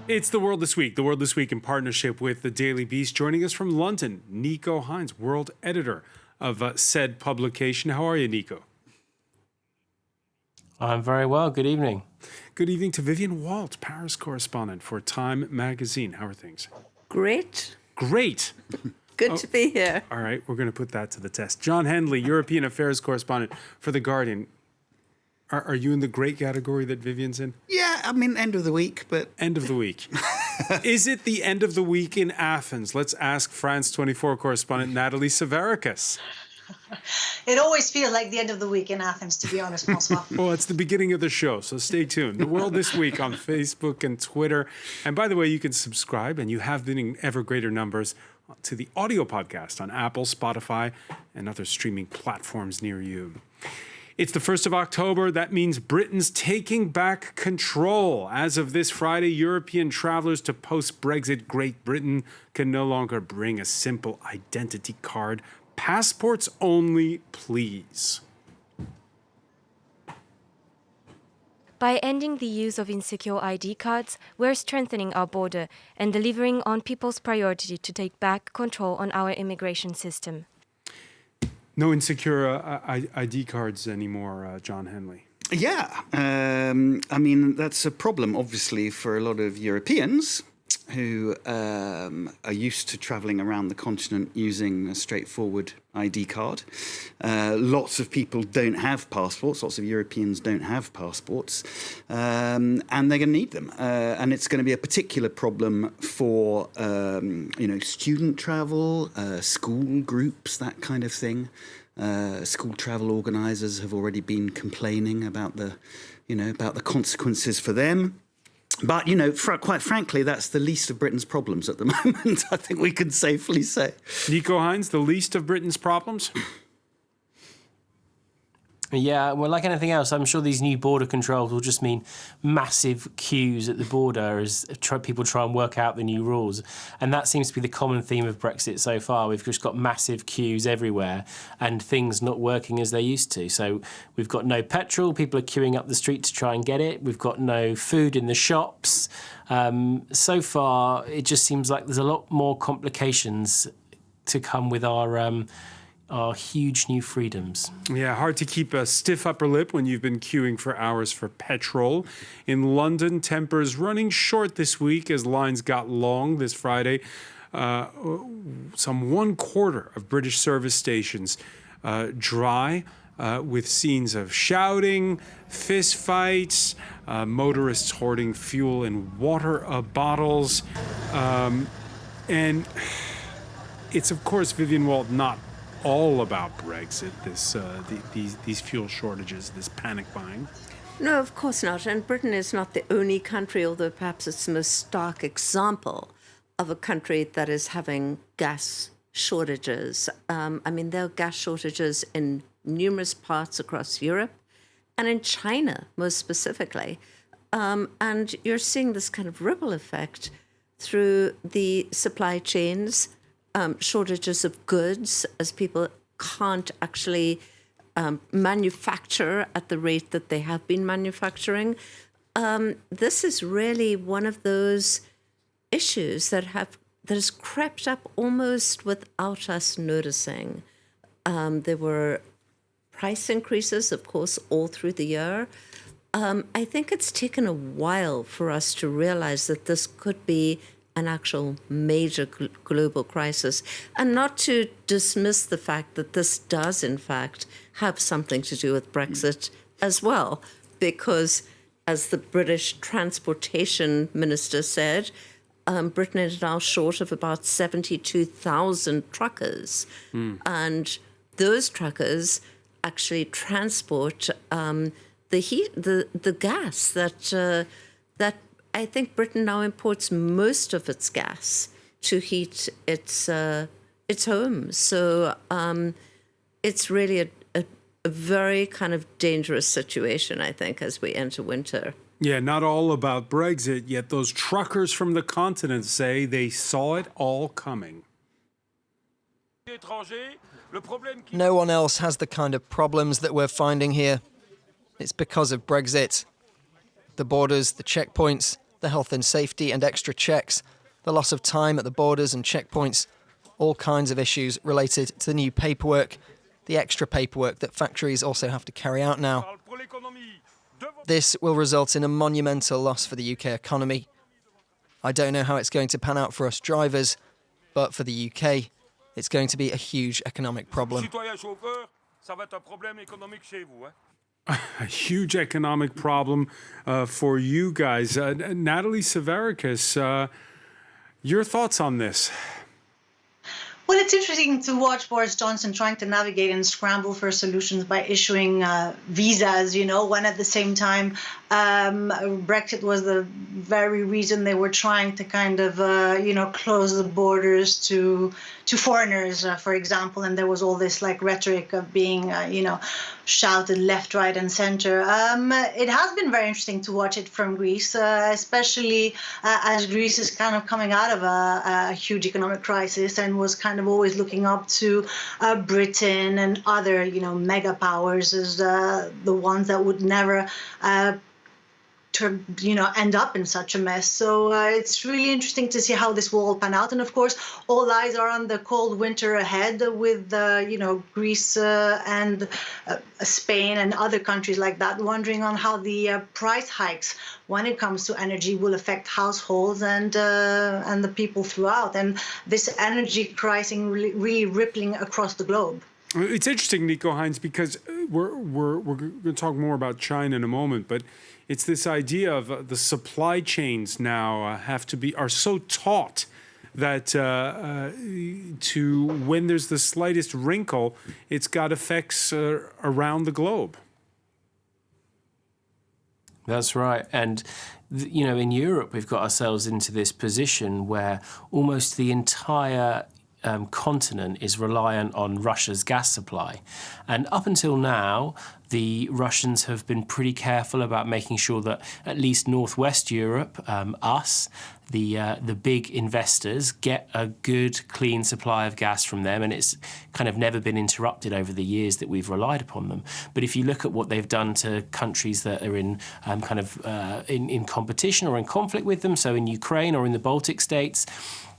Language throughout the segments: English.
It's The World This Week. The World This Week in partnership with The Daily Beast. Joining us from London, Nico Hines, world editor of said publication. How are you, Nico? I'm very well. Good evening. Good evening to Vivian Walt, Paris correspondent for Time magazine. How are things? Great. Great. Good to be here. All right, we're going to put that to the test. John Henley, European affairs correspondent for The Guardian. Are you in the great category that Vivian's in? Yeah, I mean, end of the week, but... End of the week. Is it the end of the week in Athens? Let's ask France 24 correspondent Natalie Severicus. It always feels like the end of the week in Athens, to be honest, Francois. Well, it's the beginning of the show, so stay tuned. The World This Week on Facebook and Twitter. And by the way, you can subscribe, and you have been in ever greater numbers, to the audio podcast on Apple, Spotify, and other streaming platforms near you. It's the 1st of October. That means Britain's taking back control. As of this Friday, European travelers to post-Brexit Great Britain can no longer bring a simple identity card. Passports only, please. By ending the use of insecure ID cards, we're strengthening our border and delivering on people's priority to take back control on our immigration system. No insecure ID cards anymore, John Henley. Yeah, I mean, that's a problem, obviously, for a lot of Europeans who are used to travelling around the continent using a straightforward ID card. Lots of people don't have passports. Lots of Europeans don't have passports. And they're going to need them. And it's going to be a particular problem for, student travel, school groups, that kind of thing. School travel organisers have already been complaining about the consequences for them. But, quite frankly, that's the least of Britain's problems at the moment, I think we can safely say. Nico Hines, the least of Britain's problems? Yeah, well, like anything else, I'm sure these new border controls will just mean massive queues at the border as people try and work out the new rules. And that seems to be the common theme of Brexit so far. We've just got massive queues everywhere and things not working as they used to. So we've got no petrol. People are queuing up the street to try and get it. We've got no food in the shops. So far, it just seems like there's a lot more complications to come with our huge new freedoms. Yeah, hard to keep a stiff upper lip when you've been queuing for hours for petrol. In London, tempers running short this week as lines got long this Friday. Some 1/4 of British service stations dry, with scenes of shouting, fist fights, motorists hoarding fuel and water bottles. And it's, of course, Vivian Walt, not all about Brexit, these fuel shortages, this panic buying. No, of course not. And Britain is not the only country, although perhaps it's the most stark example of a country that is having gas shortages. There are gas shortages in numerous parts across Europe and in China, most specifically. And you're seeing this kind of ripple effect through the supply chains, shortages of goods as people can't actually manufacture at the rate that they have been manufacturing. This is really one of those issues that has crept up almost without us noticing. There were price increases, of course, all through the year. I think it's taken a while for us to realize that this could be an actual major global crisis, and not to dismiss the fact that this does, in fact, have something to do with Brexit as well, because, as the British Transportation Minister said, Britain is now short of about 72,000 truckers, and those truckers actually transport the gas that I think Britain now imports most of its gas to heat its homes. So it's really a very kind of dangerous situation, I think, as we enter winter. Yeah, not all about Brexit, yet those truckers from the continent say they saw it all coming. No one else has the kind of problems that we're finding here. It's because of Brexit. The borders, the checkpoints, the health and safety and extra checks, the loss of time at the borders and checkpoints, all kinds of issues related to the new paperwork, the extra paperwork that factories also have to carry out now. This will result in a monumental loss for the UK economy. I don't know how it's going to pan out for us drivers, but for the UK, it's going to be a huge economic problem. A huge economic problem for you guys. Natalie Severicus, your thoughts on this? Well, it's interesting to watch Boris Johnson trying to navigate and scramble for solutions by issuing visas, when at the same time Brexit was the very reason they were trying to kind of, close the borders to foreigners, for example. And there was all this rhetoric of being, shouted left, right and center. It has been very interesting to watch it from Greece, especially as Greece is kind of coming out of a huge economic crisis and was kind of always looking up to Britain and other, mega powers as the ones that would never end up in such a mess. So it's really interesting to see how this will all pan out. And of course, all eyes are on the cold winter ahead with, Greece and Spain and other countries like that, wondering on how the price hikes when it comes to energy will affect households and the people throughout. And this energy crisis really rippling across the globe. It's interesting, Nico Hines, because we're going to talk more about China in a moment, but it's this idea of the supply chains now are so taut that when there's the slightest wrinkle, it's got effects around the globe. That's right. And, in Europe, we've got ourselves into this position where almost the entire continent is reliant on Russia's gas supply. And up until now, the Russians have been pretty careful about making sure that at least Northwest Europe, the big investors, get a good, clean supply of gas from them, and it's kind of never been interrupted over the years that we've relied upon them. But if you look at what they've done to countries that are in in competition or in conflict with them, so in Ukraine or in the Baltic states,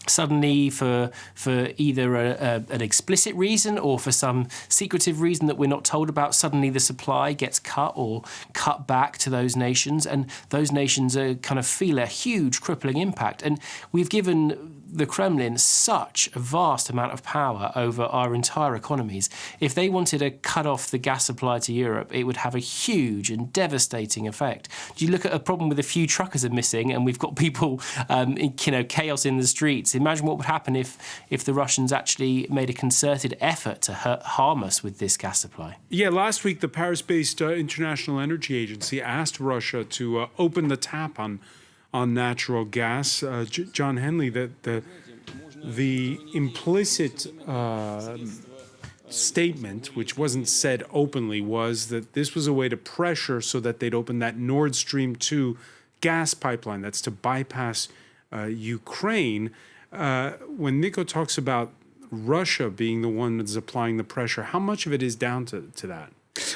suddenly for either an explicit reason or for some secretive reason that we're not told about, suddenly the supply gets cut or cut back to those nations, and those nations are kind of feel a huge crippling impact. And we've given the Kremlin such a vast amount of power over our entire economies. If they wanted to cut off the gas supply to Europe, it would have a huge and devastating effect. You look at a problem with a few truckers are missing and we've got people, chaos in the streets. Imagine what would happen if the Russians actually made a concerted effort to harm us with this gas supply. Yeah, last week the Paris-based International Energy Agency asked Russia to open the tap on natural gas. John Henley, the implicit statement, which wasn't said openly, was that this was a way to pressure so that they'd open that Nord Stream 2 gas pipeline. That's to bypass Ukraine. When Nico talks about Russia being the one that's applying the pressure, how much of it is down to that?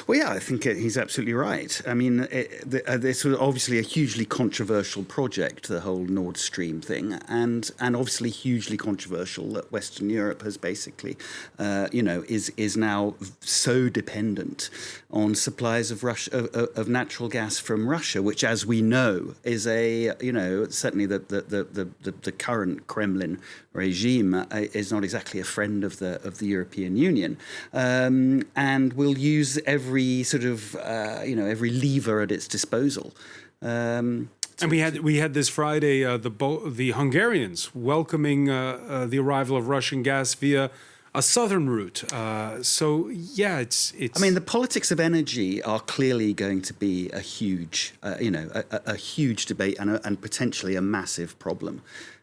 Well, yeah, I think he's absolutely right. I mean, this was obviously a hugely controversial project, the whole Nord Stream thing, and obviously hugely controversial that Western Europe has basically, is now so dependent on supplies of natural gas from Russia, which, as we know, is certainly the current Kremlin regime is not exactly a friend of the European Union, and will use every sort of every lever at its disposal. And we had this Friday the Hungarians welcoming the arrival of Russian gas via a southern route. So yeah, it's. I mean, the politics of energy are clearly going to be a huge, a huge debate and potentially a massive problem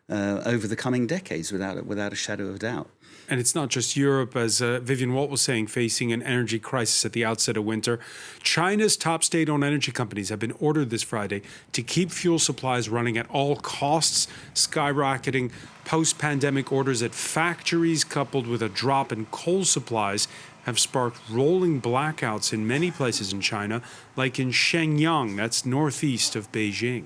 over the coming decades, without a shadow of doubt. And it's not just Europe, as Vivian Walt was saying, facing an energy crisis at the outset of winter. China's top state-owned energy companies have been ordered this Friday to keep fuel supplies running at all costs. Skyrocketing post-pandemic orders at factories, coupled with a drop in coal supplies, have sparked rolling blackouts in many places in China, like in Shenyang, that's northeast of Beijing.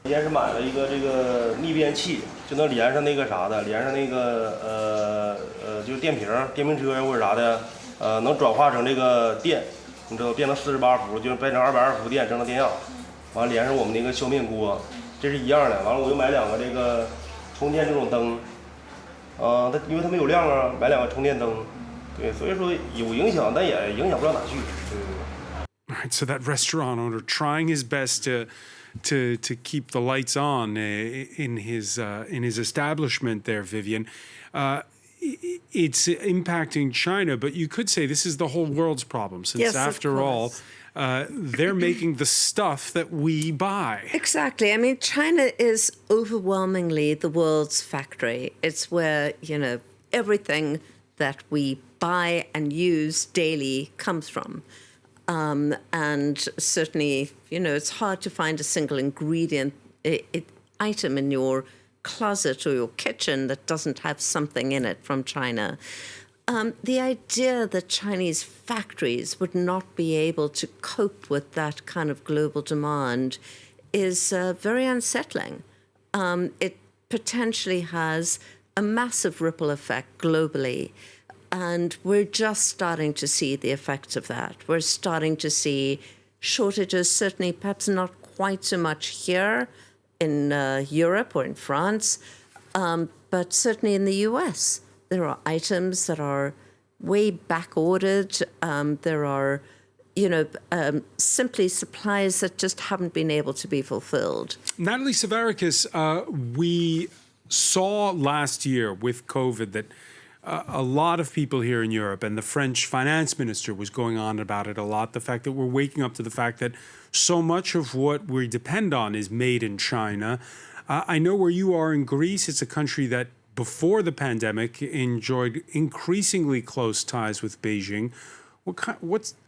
先是买了一个这个逆变器，就能连上那个啥的，连上那个就是电瓶车呀或者啥的，能转化成这个电，你知道变成48伏，就是变成220伏电整成电压，完了连上我们那个削面锅，这是一样的。完了我又买2个这个充电这种灯，因为它没有亮啊，买2个充电灯，对，所以说有影响，但也影响不到哪去。Right, so that restaurant owner trying his best to keep the lights on in his establishment there, Vivian. It's impacting China, but you could say this is the whole world's problem, since Yes, after all, they're making the stuff that we buy. Exactly. I mean, China is overwhelmingly the world's factory. It's where, everything that we buy and use daily comes from. And certainly, it's hard to find a single ingredient item in your closet or your kitchen that doesn't have something in it from China. The idea that Chinese factories would not be able to cope with that kind of global demand is very unsettling. It potentially has a massive ripple effect globally. And we're just starting to see the effects of that. We're starting to see shortages, certainly perhaps not quite so much here in Europe or in France, but certainly in the US. There are items that are way back ordered. There are, simply supplies that just haven't been able to be fulfilled. Natalie Savarakis, we saw last year with COVID that a lot of people here in Europe, and the French finance minister was going on about it a lot, the fact that we're waking up to the fact that so much of what we depend on is made in China. I know where you are in Greece, it's a country that before the pandemic enjoyed increasingly close ties with Beijing.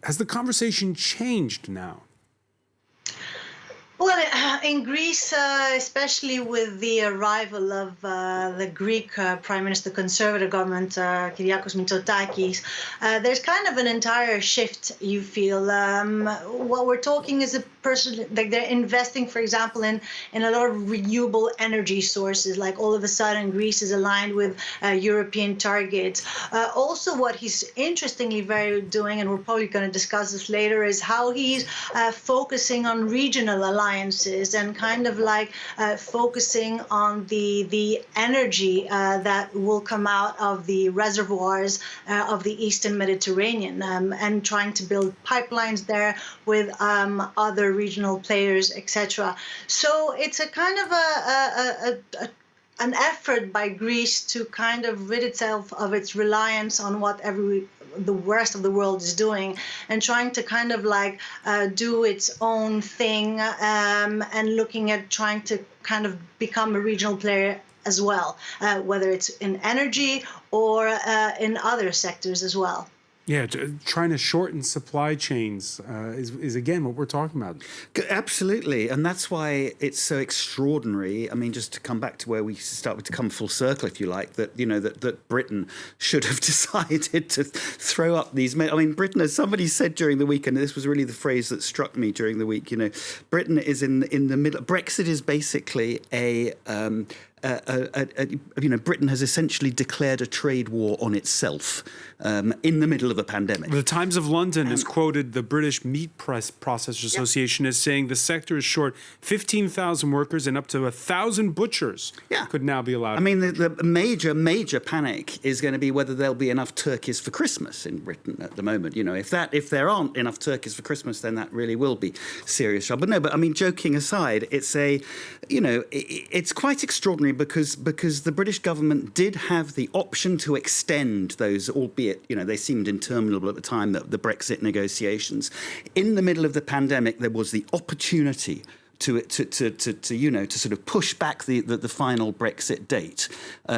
Has the conversation changed now? Well, in Greece, especially with the arrival of the Greek Prime Minister, Conservative government, Kyriakos Mitsotakis, there's kind of an entire shift, you feel. What we're talking is a person, like they're investing, for example, in a lot of renewable energy sources, like all of a sudden Greece is aligned with European targets. Also, what he's interestingly very doing, and we're probably going to discuss this later, is how he's focusing on regional alliances and kind of like focusing on the energy that will come out of the reservoirs of the Eastern Mediterranean and trying to build pipelines there with other regional players, etc. So it's a kind of an effort by Greece to kind of rid itself of its reliance on what the rest of the world is doing, and trying to kind of like do its own thing and looking at trying to kind of become a regional player as well, whether it's in energy or in other sectors as well. Yeah, trying to shorten supply chains is again what we're talking about. Absolutely, and that's why it's so extraordinary. I mean, just to come back to where we started to come full circle, if you like, that that Britain should have decided to throw up these. I mean, Britain, as somebody said during the week, and this was really the phrase that struck me during the week. Britain is in the middle. Brexit is basically Britain has essentially declared a trade war on itself in the middle of a pandemic. The Times of London has quoted the British Meat Processors Association as saying the sector is short 15,000 workers and up to 1,000 butchers could now be allowed. I mean, the major panic is going to be whether there'll be enough turkeys for Christmas in Britain at the moment. If there aren't enough turkeys for Christmas, then that really will be serious trouble. But I mean, joking aside, it's quite extraordinary because the British government did have the option to extend those, albeit they seemed interminable at the time, the Brexit negotiations. In the middle of the pandemic, there was the opportunity to sort of push back the final Brexit date,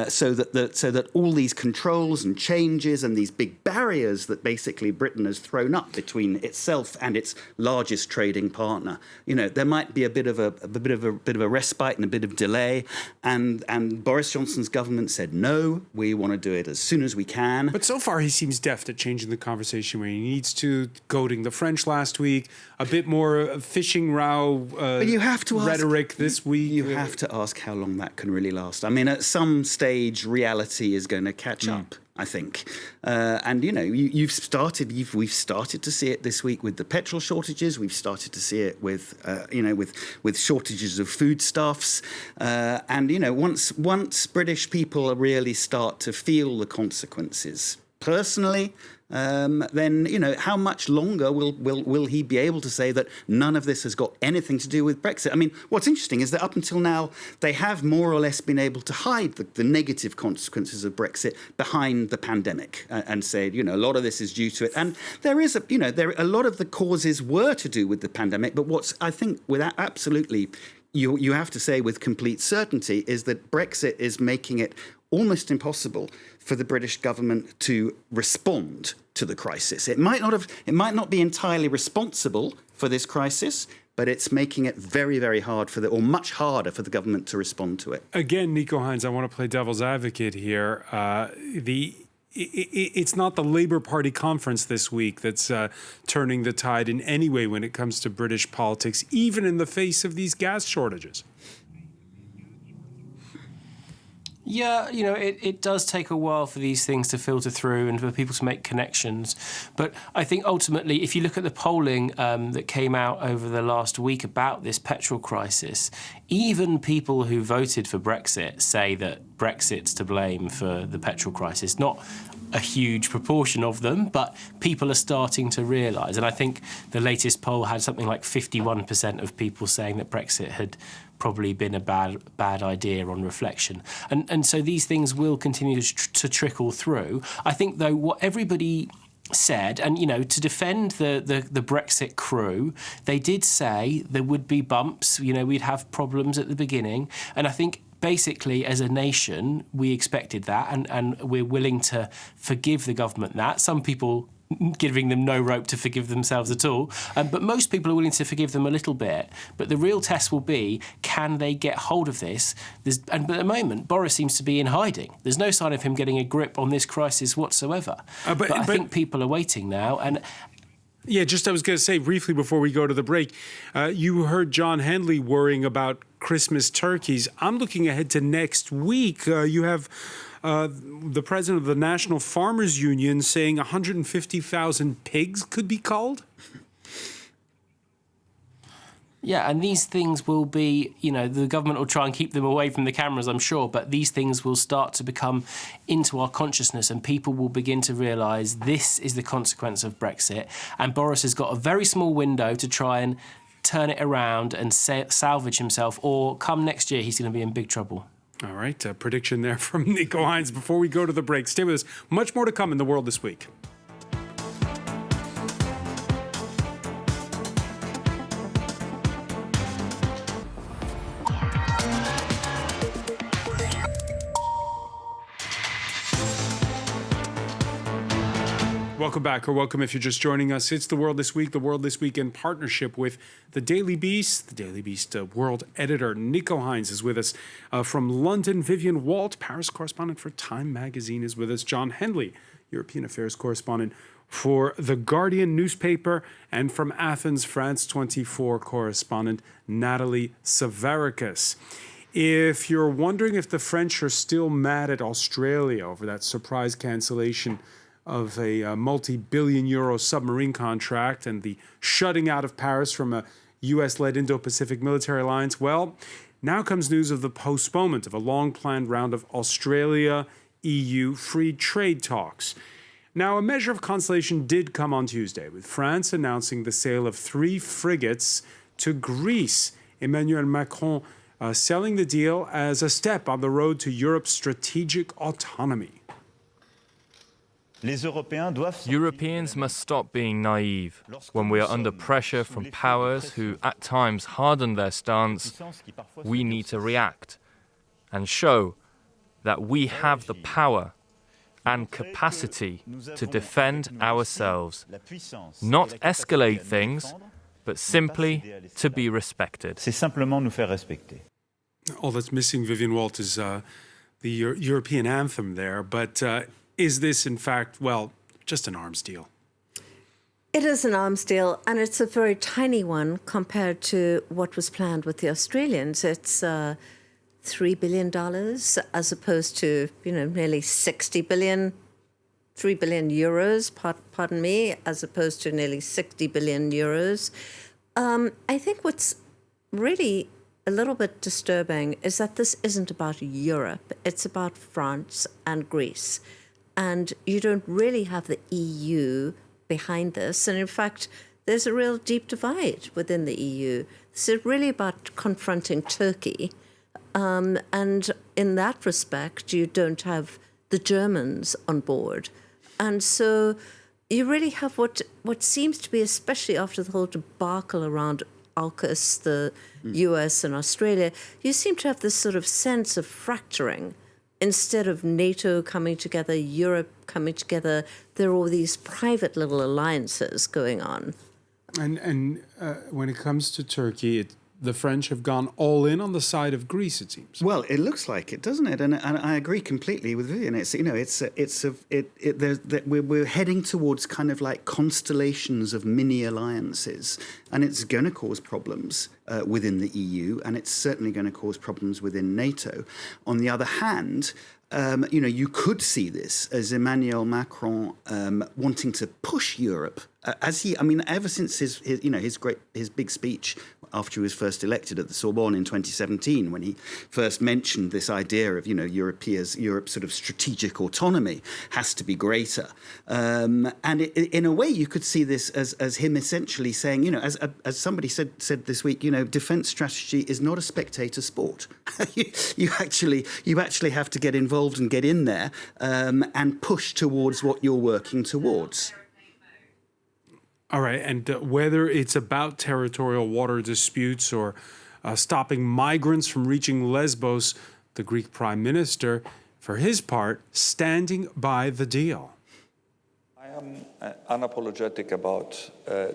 so that all these controls and changes and these big barriers that basically Britain has thrown up between itself and its largest trading partner, there might be a bit of a respite and a bit of delay, and Boris Johnson's government said no, we want to do it as soon as we can. But so far he seems deft at changing the conversation where he needs to, goading the French last week, a bit more fishing row. you have to ask, rhetoric this week. You have to ask how long that can really last. I mean, at some stage, reality is going to catch up, I think. And, we've started to see it this week with the petrol shortages. We've started to see it with shortages of foodstuffs. And, once British people really start to feel the consequences personally, then how much longer will he be able to say that none of this has got anything to do with Brexit? I mean, what's interesting is that up until now they have more or less been able to hide the negative consequences of Brexit behind the pandemic and say a lot of this is due to it. And there is a lot of the causes were to do with the pandemic. But what's I think without absolutely you have to say with complete certainty is that Brexit is making it almost impossible for the British government to respond to the crisis. It might not be entirely responsible for this crisis, but it's making it very, very hard much harder for the government to respond to it. Again, Nico Hines, I want to play devil's advocate here. It's not the Labour Party conference this week that's turning the tide in any way when it comes to British politics, even in the face of these gas shortages. Yeah, it does take a while for these things to filter through and for people to make connections. But I think ultimately, if you look at the polling that came out over the last week about this petrol crisis, even people who voted for Brexit say that Brexit's to blame for the petrol crisis. Not a huge proportion of them, but people are starting to realise. And I think the latest poll had something like 51% of people saying that Brexit had probably been a bad idea on reflection. And so these things will continue to trickle through. I think, though, what everybody said, and, to defend the Brexit crew, they did say there would be bumps, we'd have problems at the beginning. And I think basically, as a nation, we expected that, and we're willing to forgive the government that. Some people giving them no rope to forgive themselves at all. But most people are willing to forgive them a little bit. But the real test will be, can they get hold of this? But at the moment, Boris seems to be in hiding. There's no sign of him getting a grip on this crisis whatsoever. But I think people are waiting now. And yeah, I was going to say briefly before we go to the break, you heard John Henley worrying about Christmas turkeys. I'm looking ahead to next week. You have the president of the National Farmers Union saying 150,000 pigs could be culled. Yeah, and these things will be, the government will try and keep them away from the cameras, I'm sure, but these things will start to become into our consciousness and people will begin to realise this is the consequence of Brexit. And Boris has got a very small window to try and turn it around and salvage himself, or come next year, he's going to be in big trouble. All right, a prediction there from Nico Hines. Before we go to the break, stay with us. Much more to come in the world this week. Welcome back, or welcome if you're just joining us. It's The World This Week, The World This Week in partnership with The Daily Beast. The Daily Beast world editor Nico Hines is with us. From London, Vivian Walt, Paris correspondent for Time magazine, is with us. John Henley, European affairs correspondent for The Guardian newspaper. And from Athens, France 24 correspondent Natalie Savarakis. If you're wondering if the French are still mad at Australia over that surprise cancellation of a multi-billion euro submarine contract and the shutting out of Paris from a US-led Indo-Pacific military alliance, well, now comes news of the postponement of a long-planned round of Australia-EU free trade talks. Now, a measure of consolation did come on Tuesday, with France announcing the sale of 3 frigates to Greece. Emmanuel Macron selling the deal as a step on the road to Europe's strategic autonomy. Europeans must stop being naive. When we are under pressure from powers who at times harden their stance, we need to react and show that we have the power and capacity to defend ourselves, not escalate things, but simply to be respected. All that's missing, Vivian Walt, is the European anthem there, but is this, in fact, well, just an arms deal? It is an arms deal, and it's a very tiny one compared to what was planned with the Australians. It's $3 billion as opposed to, nearly 60 billion, 3 billion euros, pardon me, as opposed to nearly 60 billion euros. I think what's really a little bit disturbing is that this isn't about Europe. It's about France and Greece. And you don't really have the EU behind this. And in fact, there's a real deep divide within the EU. This is really about confronting Turkey. And in that respect, you don't have the Germans on board. And so you really have what seems to be, especially after the whole debacle around AUKUS, the US and Australia, you seem to have this sort of sense of fracturing. Instead of NATO coming together, Europe coming together, there are all these private little alliances going on. And when it comes to Turkey, the French have gone all in on the side of Greece, it seems. Well, it looks like it, doesn't it? And I agree completely with Vivian. We're heading towards kind of like constellations of mini alliances, and it's going to cause problems within the EU, and it's certainly going to cause problems within NATO. On the other hand, you could see this as Emmanuel Macron wanting to push Europe, ever since his big speech after he was first elected at the Sorbonne in 2017, when he first mentioned this idea of Europe's sort of strategic autonomy has to be greater, and in a way you could see this as him essentially saying, as somebody said this week, defence strategy is not a spectator sport. you actually have to get involved and get in there and push towards what you're working towards. All right, and whether it's about territorial water disputes or stopping migrants from reaching Lesbos, the Greek Prime Minister, for his part, standing by the deal. I am unapologetic about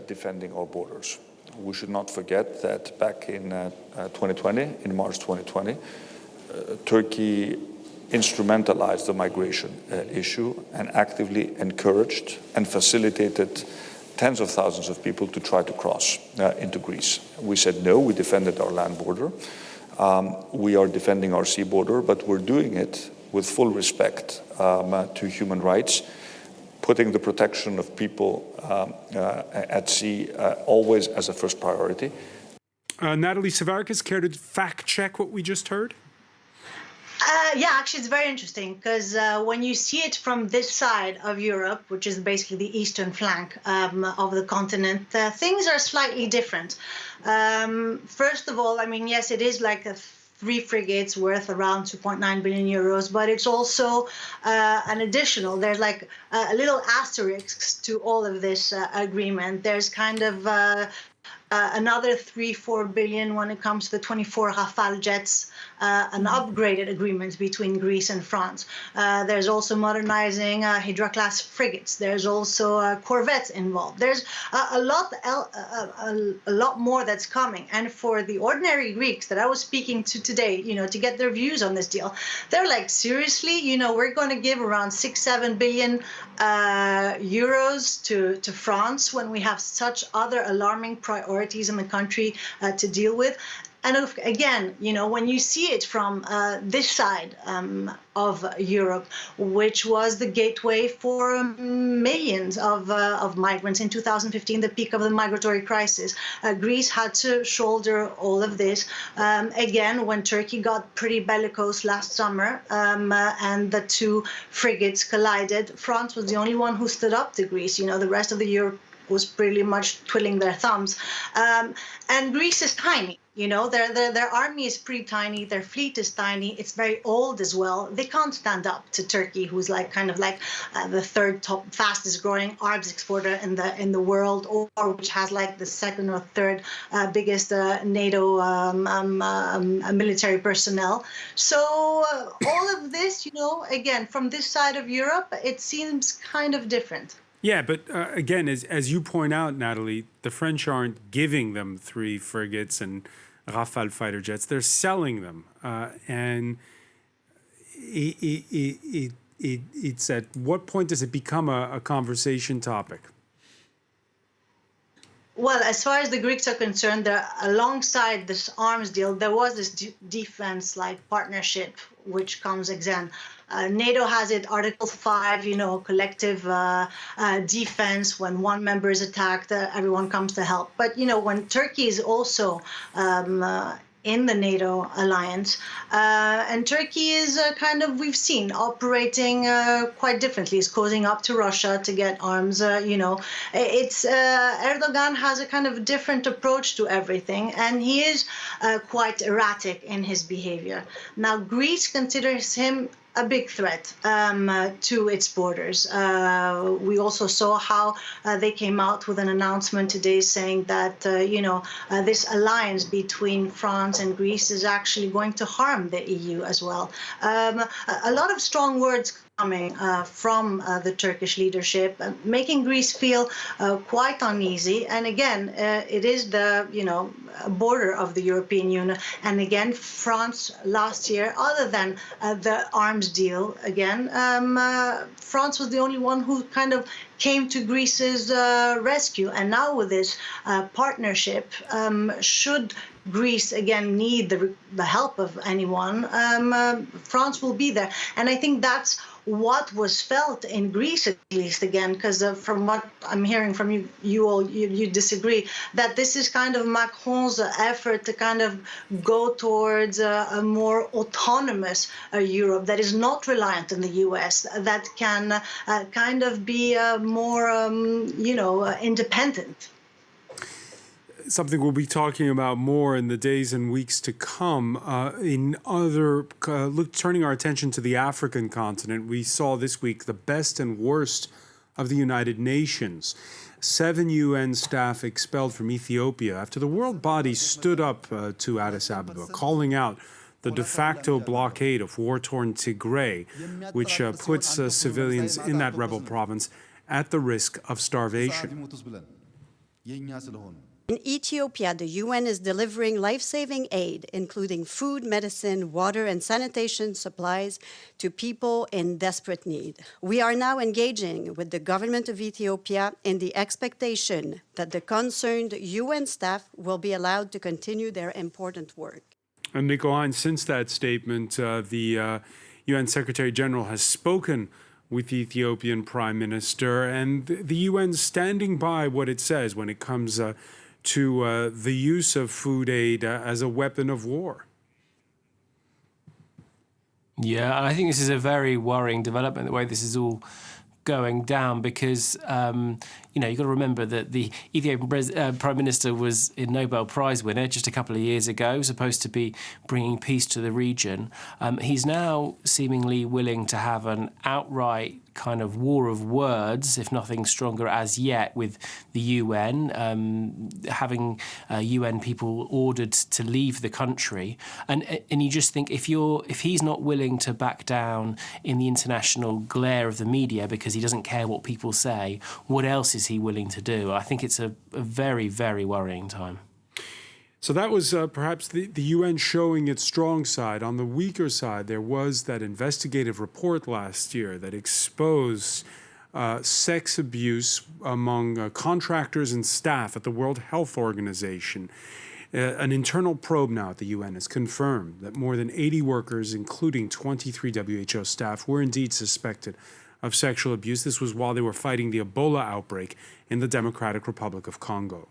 defending our borders. We should not forget that back in 2020, in March 2020, Turkey instrumentalized the migration issue and actively encouraged and facilitated tens of thousands of people to try to cross into Greece. We said no, we defended our land border. We are defending our sea border, but we're doing it with full respect to human rights, putting the protection of people at sea always as a first priority. Natalie Savarakis, care to fact check what we just heard? Actually, it's very interesting because when you see it from this side of Europe, which is basically the eastern flank of the continent, things are slightly different. First of all, yes, it is like 3 frigates worth around 2.9 billion euros, but it's also an additional, there's like a little asterisk to all of this agreement. There's kind of another 3-4 billion when it comes to the 24 Rafale jets, an upgraded agreement between Greece and France. There's also modernizing Hydra-class frigates. There's also corvettes involved. There's a lot more that's coming. And for the ordinary Greeks that I was speaking to today, to get their views on this deal, they're like, seriously, we're going to give around 6-7 billion euros to France when we have such other alarming priorities in the country to deal with. And again, when you see it from this side of Europe, which was the gateway for millions of migrants in 2015, the peak of the migratory crisis, Greece had to shoulder all of this. Again, when Turkey got pretty bellicose last summer and the 2 frigates collided, France was the only one who stood up to Greece. The rest of the Europe was pretty much twiddling their thumbs. And Greece is tiny. Their army is pretty tiny. Their fleet is tiny. It's very old as well. They can't stand up to Turkey, who's the 3rd top fastest growing arms exporter in the world, or which has like the 2nd or 3rd biggest NATO military personnel. So all of this, again, from this side of Europe, it seems kind of different. Yeah, but again, as you point out, Natalie, the French aren't giving them 3 frigates and Rafale fighter jets. They're selling them. And it's at what point does it become a conversation topic? Well, as far as the Greeks are concerned, alongside this arms deal, there was this defense-like partnership which comes again. NATO has it, Article 5, collective defense. When one member is attacked, everyone comes to help. But, when Turkey is also in the NATO alliance, and Turkey is we've seen operating quite differently. It's causing up to Russia to get arms. It's Erdogan has a kind of different approach to everything, and he is quite erratic in his behavior. Now, Greece considers him a big threat to its borders. We also saw how they came out with an announcement today saying that, this alliance between France and Greece is actually going to harm the EU as well. A lot of strong words coming from the Turkish leadership, making Greece feel quite uneasy. And again, it is the border of the European Union. And again, France last year, other than the arms deal, again, France was the only one who kind of came to Greece's rescue. And now with this partnership, should Greece again need the help of anyone, France will be there. And I think that's what was felt in Greece, at least, again, because from what I'm hearing from you disagree, that this is kind of Macron's effort to kind of go towards a more autonomous Europe that is not reliant on the US, that can kind of be more, independent. Something we'll be talking about more in the days and weeks to come. Turning our attention to the African continent, we saw this week the best and worst of the United Nations. 7 UN staff expelled from Ethiopia after the world body stood up to Addis Ababa, calling out the de facto blockade of war-torn Tigray, which puts civilians in that rebel province at the risk of starvation. In Ethiopia, the UN is delivering life-saving aid, including food, medicine, water, and sanitation supplies to people in desperate need. We are now engaging with the government of Ethiopia in the expectation that the concerned UN staff will be allowed to continue their important work. And Nico Hines, since that statement, the UN Secretary General has spoken with the Ethiopian Prime Minister, and the UN standing by what it says when it comes to the use of food aid as a weapon of war. Yeah, I think this is a very worrying development, the way this is all going down, because, you've got to remember that the Ethiopian Prime Minister was a Nobel Prize winner just a couple of years ago, supposed to be bringing peace to the region. He's now seemingly willing to have an outright kind of war of words, if nothing stronger as yet, with the UN, having UN people ordered to leave the country. And you just think, if he's not willing to back down in the international glare of the media because he doesn't care what people say, what else is he willing to do? I think it's a very, very worrying time. So that was perhaps the UN showing its strong side. On the weaker side, there was that investigative report last year that exposed sex abuse among contractors and staff at the World Health Organization. An internal probe now at the UN has confirmed that more than 80 workers, including 23 WHO staff, were indeed suspected of sexual abuse. This was while they were fighting the Ebola outbreak in the Democratic Republic of Congo.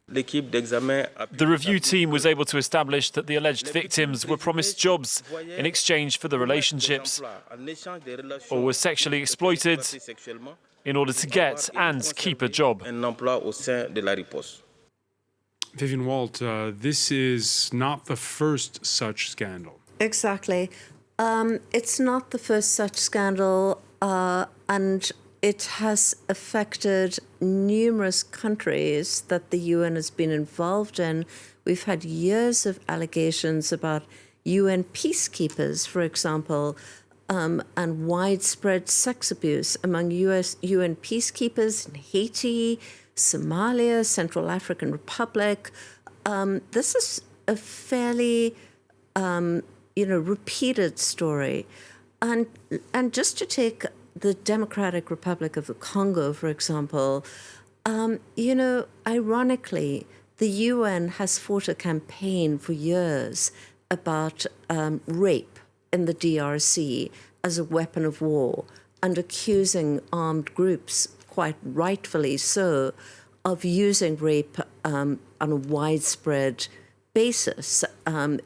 The review team was able to establish that the alleged victims were promised jobs in exchange for the relationships, or were sexually exploited in order to get and keep a job. Vivian Walt, this is not the first such scandal. Exactly. It's not the first such scandal, and it has affected numerous countries that the UN has been involved in. We've had years of allegations about UN peacekeepers, for example, and widespread sex abuse among UN peacekeepers in Haiti, Somalia, Central African Republic. This is a fairly, repeated story. And just to take the Democratic Republic of the Congo, for example, You know, ironically, the UN has fought a campaign for years about rape in the DRC as a weapon of war and accusing armed groups, quite rightfully so, of using rape on a widespread basis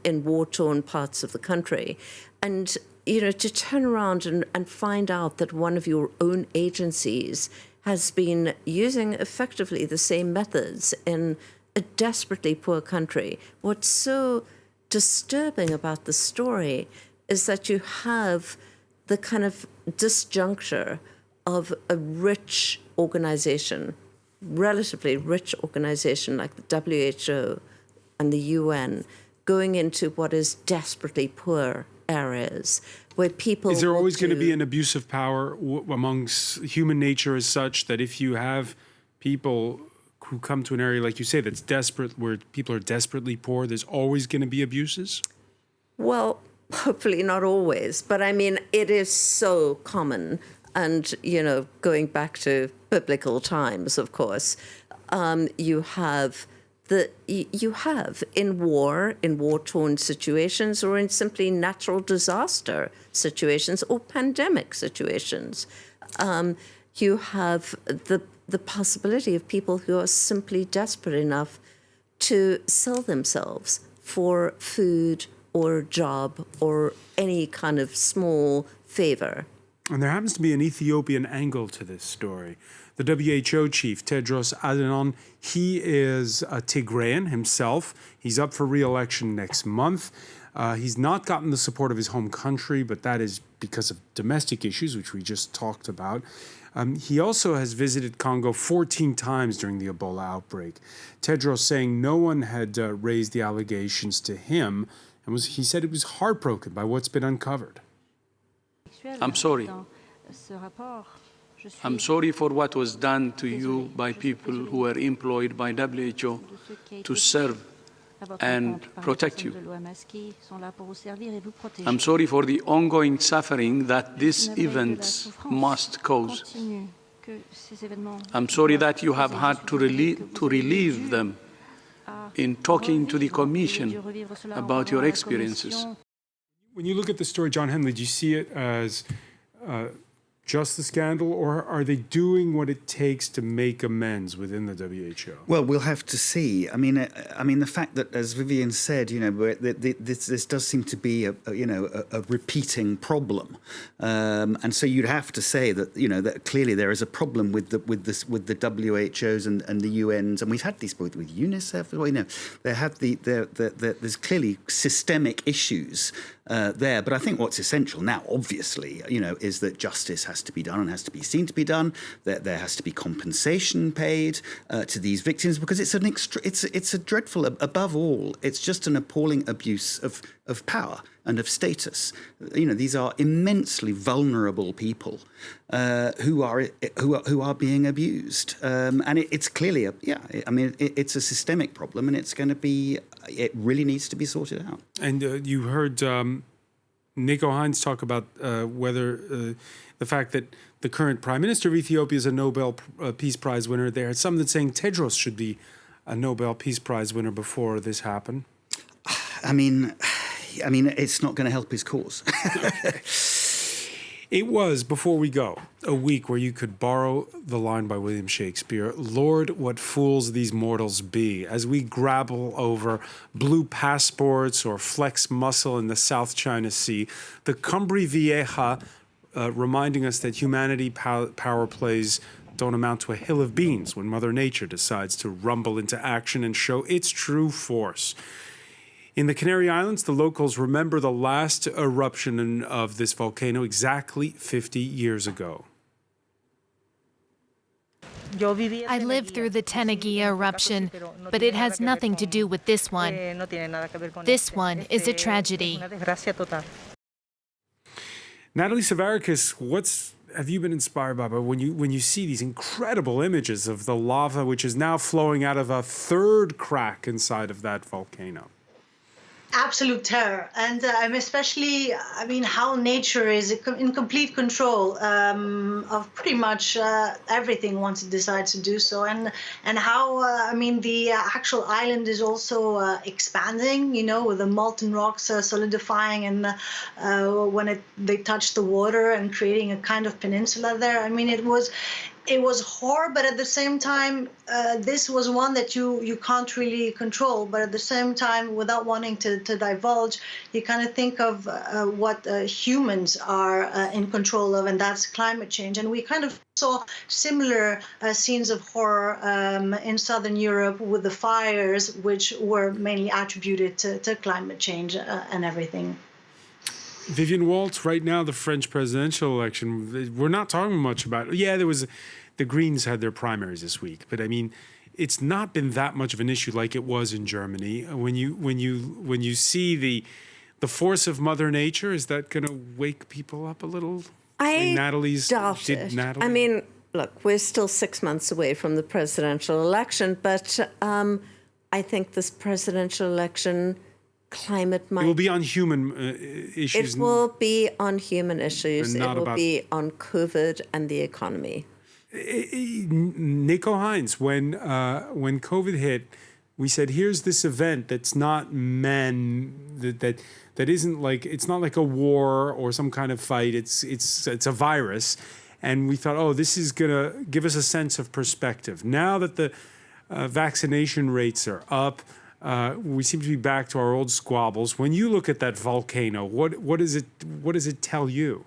in war-torn parts of the country. And, you know, to turn around and find out that one of your own agencies has been using effectively the same methods in a desperately poor country. What's so disturbing about the story is that you have the kind of disjuncture of a rich organization, relatively rich organization like the WHO and the UN, going into what is desperately poor areas where people... Is there always going to be an abuse of power amongst human nature as such that if you have people who come to an area, like you say, that's desperate, where people are desperately poor, there's always going to be abuses? Well, hopefully not always, but I mean, it is so common. And, you know, going back to biblical times, of course, you have in war-torn situations, or in simply natural disaster situations or pandemic situations, you have the possibility of people who are simply desperate enough to sell themselves for food or a job or any kind of small favor. And there happens to be an Ethiopian angle to this story. The WHO chief, Tedros Adhanom, he is a Tigrayan himself. He's up for re-election next month. He's not gotten the support of his home country, but that is because of domestic issues, which we just talked about. He also has visited Congo 14 times during the Ebola outbreak. Tedros saying no one had raised the allegations to him, and he said he was heartbroken by what's been uncovered. I'm sorry. I'm sorry for what was done to you by people who were employed by WHO to serve and protect you. I'm sorry for the ongoing suffering that these events must cause. I'm sorry that you have had to relieve them in talking to the Commission about your experiences. When you look at the story, John Henley, do you see it as just a scandal, or are they doing what it takes to make amends within the WHO? Well, we'll have to see. I mean, the fact that, as Vivian said, you know, this does seem to be a repeating problem, and so you'd have to say that, you know, that clearly there is a problem with the WHOs and the UNs, and we've had these both with UNICEF. Well, you know, there's clearly systemic issues there. But I think what's essential now, obviously, you know, is that justice has to be done and has to be seen to be done. That there has to be compensation paid to these victims, because it's a dreadful. Above all, it's just an appalling abuse of power and of status. You know, these are immensely vulnerable people who are being abused, and it's clearly it's a systemic problem, and it really needs to be sorted out. And you heard Nico Hines talk about whether the fact that the current Prime Minister of Ethiopia is a Nobel Peace Prize winner. There are some that saying Tedros should be a Nobel Peace Prize winner before this happened. I mean, it's not going to help his cause. It was, before we go, a week where you could borrow the line by William Shakespeare, "Lord, what fools these mortals be," as we grapple over blue passports or flex muscle in the South China Sea. The Cumbri Vieja reminding us that humanity power plays don't amount to a hill of beans when Mother Nature decides to rumble into action and show its true force. In the Canary Islands, the locals remember the last eruption of this volcano exactly 50 years ago. I lived through the Tenagea eruption, but it has nothing to do with this one. This one is a tragedy. Natalie Savarakis, what have you been inspired by when you see these incredible images of the lava, which is now flowing out of a third crack inside of that volcano? absolute terror. And I'm especially, I mean, how nature is in complete control of pretty much everything once it decides to do so. And how, I mean, the actual island is also expanding, you know, with the molten rocks solidifying and when they touch the water and creating a kind of peninsula there. I mean, it was horror, but at the same time, this was one that you can't really control. But at the same time, without wanting to divulge, you kind of think of what humans are in control of, and that's climate change. And we kind of saw similar scenes of horror in Southern Europe with the fires, which were mainly attributed to climate change and everything. Vivian Walt, right now, the French presidential election, we're not talking much about it. Yeah, the Greens had their primaries this week, but I mean, it's not been that much of an issue like it was in Germany. When you see the force of Mother Nature, is that going to wake people up a little? I Natalie's doubt it. Natalie? I mean, look, we're still 6 months away from the presidential election, but I think this presidential election climate might... It will be on human issues. It will be on human issues. And It not will about- be on COVID and the economy. Nico Hines, when COVID hit, we said, here's this event that's not that isn't like, it's not like a war or some kind of fight. It's a virus. And we thought, oh, this is going to give us a sense of perspective. Now that the vaccination rates are up, we seem to be back to our old squabbles. When you look at that volcano, what does it tell you?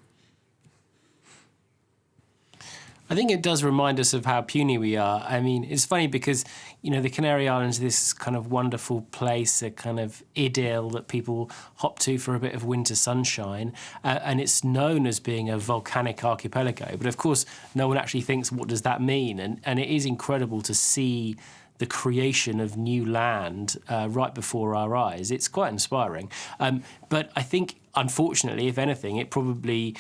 I think it does remind us of how puny we are. I mean, it's funny because, you know, the Canary Islands are this kind of wonderful place, a kind of idyll that people hop to for a bit of winter sunshine. And it's known as being a volcanic archipelago. But of course, no one actually thinks, what does that mean? And it is incredible to see the creation of new land right before our eyes. It's quite inspiring. But I think, unfortunately, if anything, it probably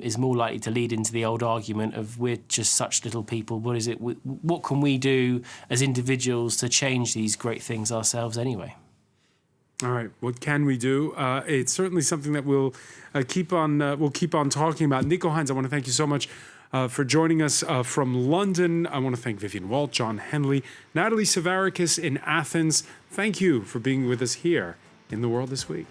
is more likely to lead into the old argument of we're just such little people. What can we do as individuals to change these great things ourselves anyway? All right, what can we do? It's certainly something that we'll keep on talking about. Nico Hines, I want to thank you so much for joining us from London. I want to thank Vivian Walt, John Henley, Natalie Savarakis in Athens. Thank you for being with us here in The World This Week.